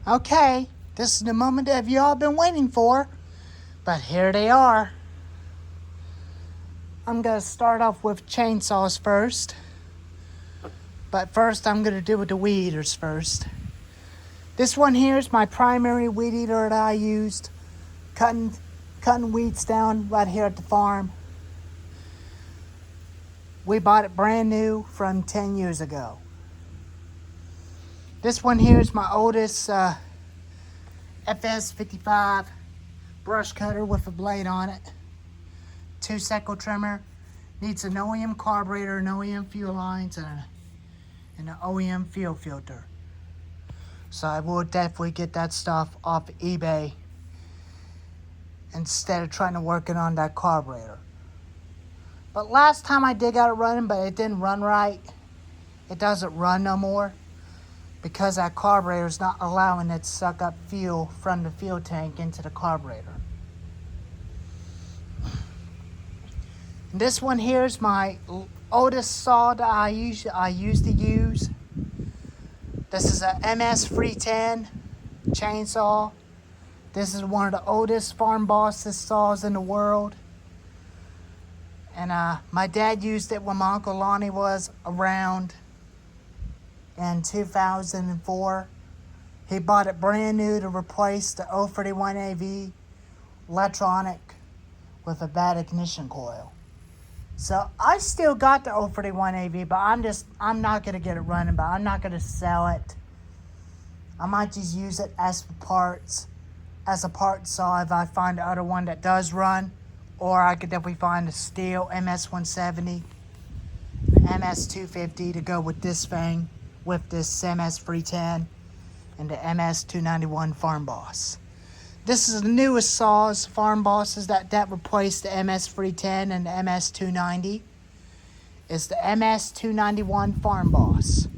Okay, this is the moment that you all been waiting for, but here they are. I'm gonna start off with chainsaws first, but first I'm gonna do with the weed eaters first. This one here is my primary weed eater that I used, cutting weeds down right here at the farm. We bought it brand new from 10 years ago. This one here is my oldest FS55 brush cutter with a blade on it. 2-cycle trimmer. Needs an OEM carburetor, an OEM fuel lines, and an OEM fuel filter. So I will definitely get that stuff off eBay instead of trying to work it on that carburetor. But last time I did got it running, but it didn't run right. It doesn't run no more because that carburetor is not allowing it to suck up fuel from the fuel tank into the carburetor. And this one here is my oldest saw that I used to use. This is a MS 310 chainsaw. This is one of the oldest farm bosses saws in the world. And my dad used it when my Uncle Lonnie was around in 2004. He bought it brand new to replace the 031 AV electronic with a bad ignition coil. So I still got the 031 AV, but I'm not going to get it running, but I'm not going to sell it. I might just use it as a part saw if I find the other one that does run. Or I could definitely find a stihl MS-170, MS-250 to go with this thing, with this MS-310 and the MS-291 Farm Boss. This is the newest saws, Farm Bosses, that replaced the MS-310 and the MS-290. It's the MS-291 Farm Boss.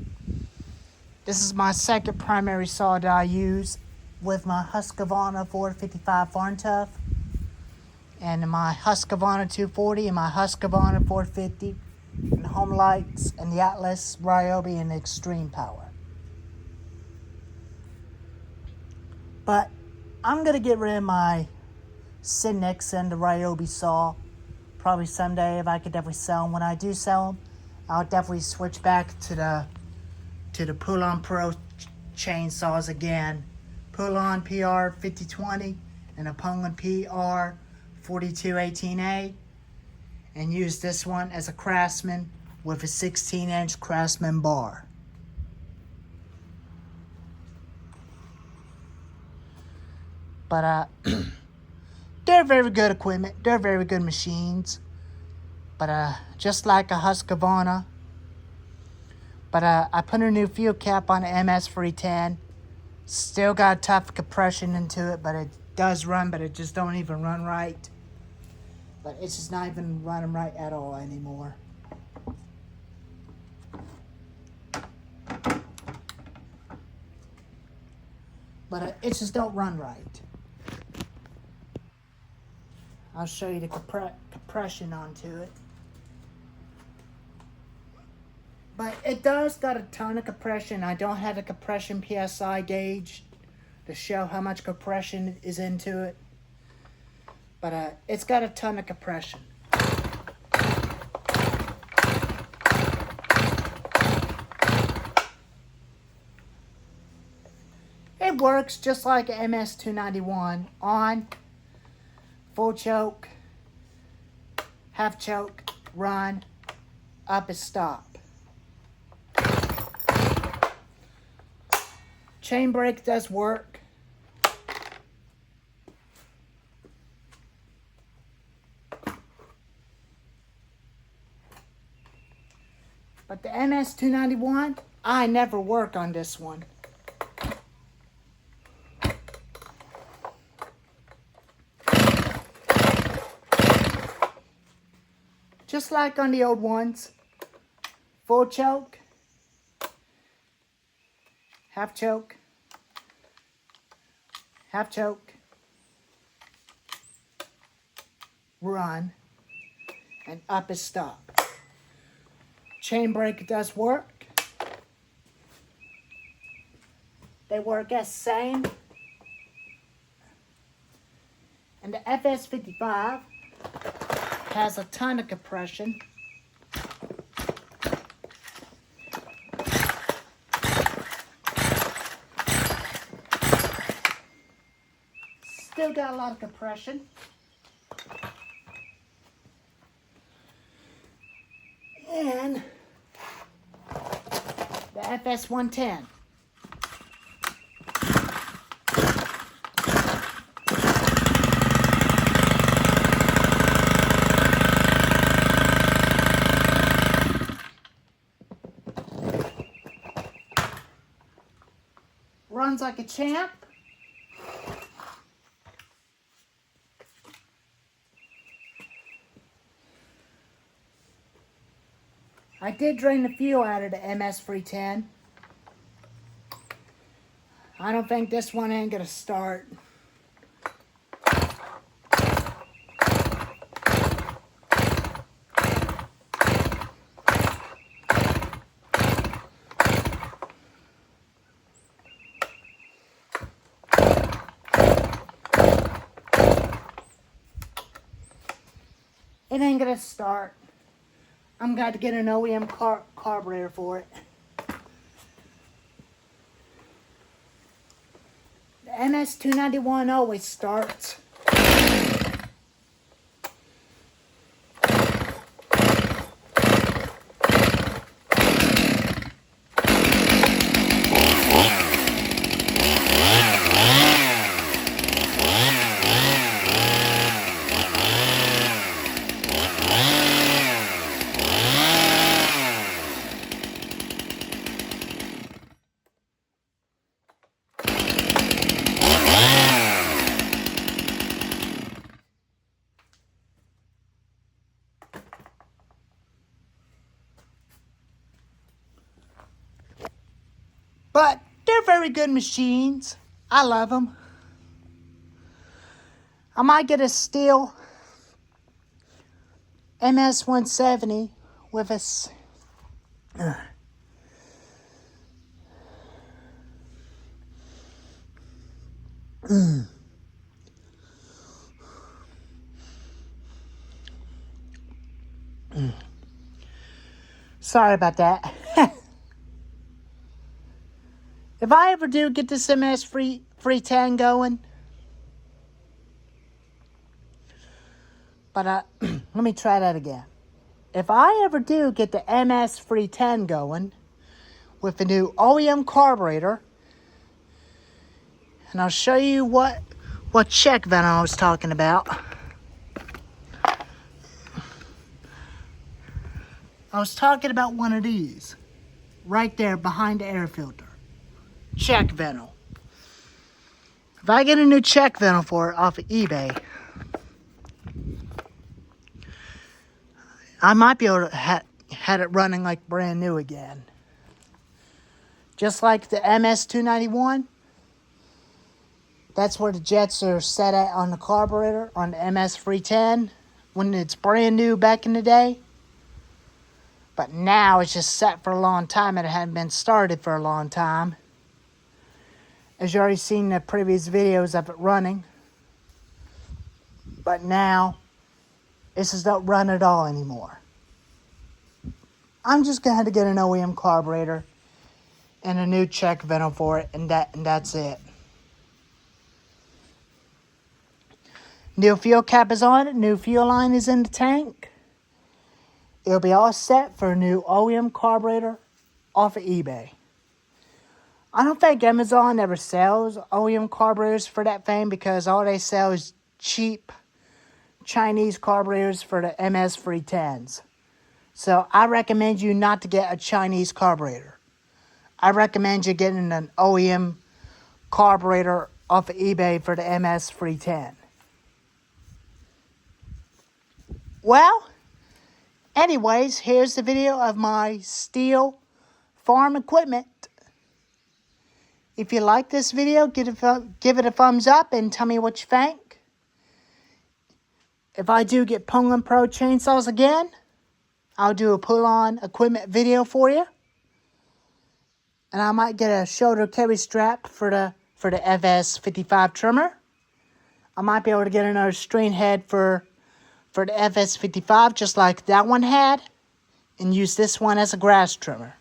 This is my second primary saw that I use with my Husqvarna 455 Farm Tough, and my Husqvarna 240 and my Husqvarna 450, and Home Lights, and the Atlas, Ryobi, and Extreme Power. But I'm going to get rid of my Synix and the Ryobi saw probably someday if I could definitely sell them. When I do sell them, I'll definitely switch back to the Poulan Pro chainsaws again. Poulan PR 5020 and a Poulan PR 4218A, and use this one as a Craftsman with a 16-inch Craftsman bar. But they're very good equipment. They're very good machines. But just like a Husqvarna. But I put a new fuel cap on the MS-310. Still got a tough compression into it, but it does run, but it just don't even run right. But it's just not even running right at all anymore. But it just don't run right. I'll show you the compression onto it. But it does got a ton of compression. I don't have a compression PSI gauge to show how much compression is into it. But it's got a ton of compression. It works just like an MS-291. On, full choke, half choke, run, up is stop. Chain brake does work. But the MS-291, I never work on this one. Just like on the old ones. Full choke. Half choke. Half choke. Run. And up is stop. Chain brake does work. They work as same. And the FS55 has a ton of compression. Still got a lot of compression. And the FS110. Runs like a champ. I did drain the fuel out of the MS310. I don't think this one ain't gonna start. It ain't gonna start. I'm going to get an OEM carburetor for it. The MS291 always starts. But they're very good machines. I love them. I might get a stihl MS170 with a... Sorry about that. If I ever do get this MS310 going, but let me try that again. If I ever do get the MS310 going with the new OEM carburetor, and I'll show you what check vent I was talking about. I was talking about one of these, right there behind the air filter. Check ventil. If I get a new check ventil for it off of eBay, I might be able to had it running like brand new again. Just like the MS291, that's where the jets are set at on the carburetor on the MS310 when it's brand new back in the day. But now it's just set for a long time and it hadn't been started for a long time. As you already seen the previous videos of it running. But now, this does not run at all anymore. I'm just going to have to get an OEM carburetor and a new check ventil for it, and that's it. New fuel cap is on it, new fuel line is in the tank. It'll be all set for a new OEM carburetor off of eBay. I don't think Amazon ever sells OEM carburetors for that thing because all they sell is cheap Chinese carburetors for the MS310s. So I recommend you not to get a Chinese carburetor. I recommend you getting an OEM carburetor off of eBay for the MS310. Well, anyways, here's the video of my stihl farm equipment. If you like this video, give it a thumbs up and tell me what you think. If I do get Pull-On Pro chainsaws again, I'll do a pull-on equipment video for you. And I might get a shoulder carry strap for the FS55 trimmer. I might be able to get another string head for the FS55 just like that one had, and use this one as a grass trimmer.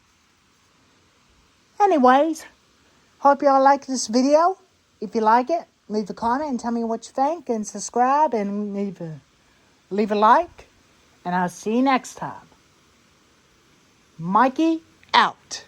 Anyways, hope y'all like this video. If you like it, leave a comment and tell me what you think, and subscribe and leave a like. And I'll see you next time. Mikey out.